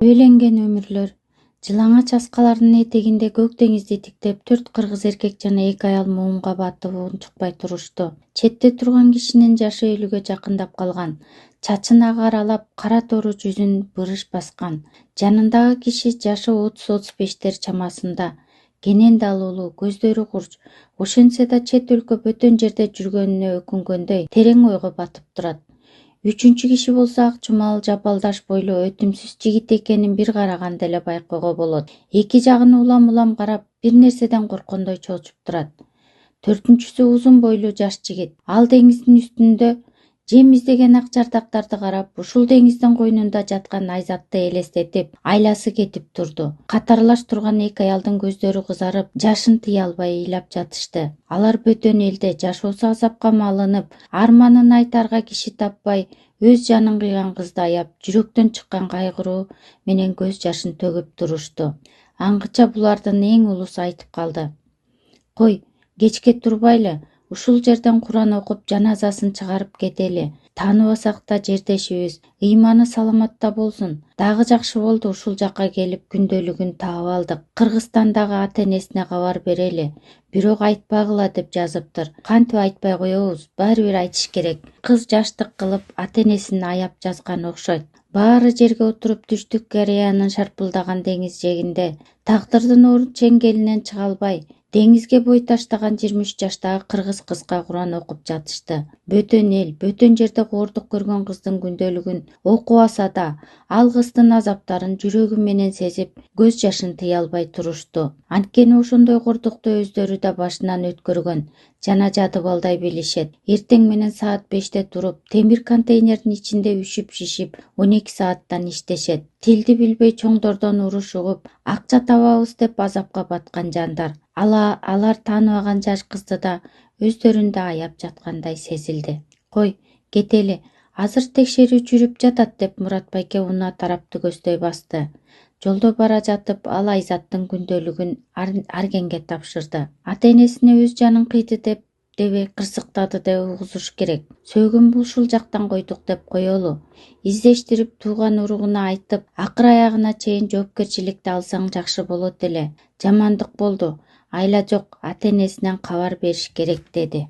Өлеңген өмүрлөр жылаңач аскалардын этегинде көк деңизди тиктеп 4 кыргыз эркек жана 2 аял муумга батып унчукпай турушту. Четте турган кишинин жашы өлүгө жакындап калган. Чачын агаралап, кара тору жүзүн бырыш баскан. Жанындагы киши жашы 30-35 чамасында. Кенен далуулуу, көздөрү курч. Ошентсе да чет өлкө бөтөн жерде жүргөнүнө өкүнгөндөй терең ойго батып турат. Үчүнчү киши болсо ак чумал жапалдаш бойлуу өтүмсүз жигит экенин бир караганда эле байкоого болот. Эки жагын улам карап, бир нерседен корккондой чоочуп турат. Төртүнчүсү узун бойлуу жаш жигит. Ал деңиздин үстүндө жем издеген ак жардактарды карап, ушул деңиздин койнунда жаткан Айзатты элестетип, айласы кетип турду. Катарлаш турган эки аялдын көздөрү кызарып, жашын тыя албай ыйлап жатышты. Алар бөтөн элде жашоосу азапка малынып, арманын айтарга киши таппай, өз жанын кыйган кызды аяп, жүрөктөн чыккан кайгыруу менен көз жашын төгүп турушту. Аңгыча булардын эң улуусу айтып калды: "Кой, кечке турбайлы, ушул жерден Куран окуп, жаназасын чыгарып кетели. Тааныбасак да жердешибиз, ыйманы саламатта болсун. Дагы жакшы болду ушул жакка келип күндөлүгүн таап алдык. Кыргызстандагы ата-энесине кабар берели. Бирок айтпагыла" деп жазыптыр. Кантип айтпай коебуз, баары бир айтыш керек. Кыз жаштык кылып ата-энесин аяп жазган окшойт. Баары жерге отуруп түштүк Кореянын шарпылдаган деңиз жээгинде тагдырдын оор чеңгелинен чыга албай деңизге бой таштаган 23 жаштагы кыргыз кызга Куран окуп жатышты. Бөтөн эл, бөтөн жерде коордук көргөн кыздын күндөлүгүн окубаса да, ал кыздын азаптарын жүрөгү менен сезип, көз жашын тыя албай турушту. Анткени ошондой кордукту өздөрү да башынан өткөргөн жана жадыбалдай билишет. Эртең менен саат 5-те туруп, темир контейнердин ичинде үшүп-шишип 12 сааттан иштешет. Тилди билбей чоңдордон уруш угуп, акча табабыз деп азапка баткан жандар. Алар тааныбаган жаш кызды да өздөрүн да аяп жаткандай сезилди. "Кой, кетели. Азыр текшерүү жүрүп жатат" деп Мурат байке унаа тарапты көздөй басты. Жолдо бара жатып ал Айзаттын күндөлүгүн Аргенге тапшырды. Ата-энесине өз жанын кыйды дебей кырсыктады деп угузуш керек. Сөөгүн ушул жактан койдук деп коелу. Издештирип тууган уругуна айтып, акыр аягына чейин жоопкерчиликти алсаң жакшы болот эле. Жамандык болду. Айла жок, ата-энесинен кабар бериш керек, деди.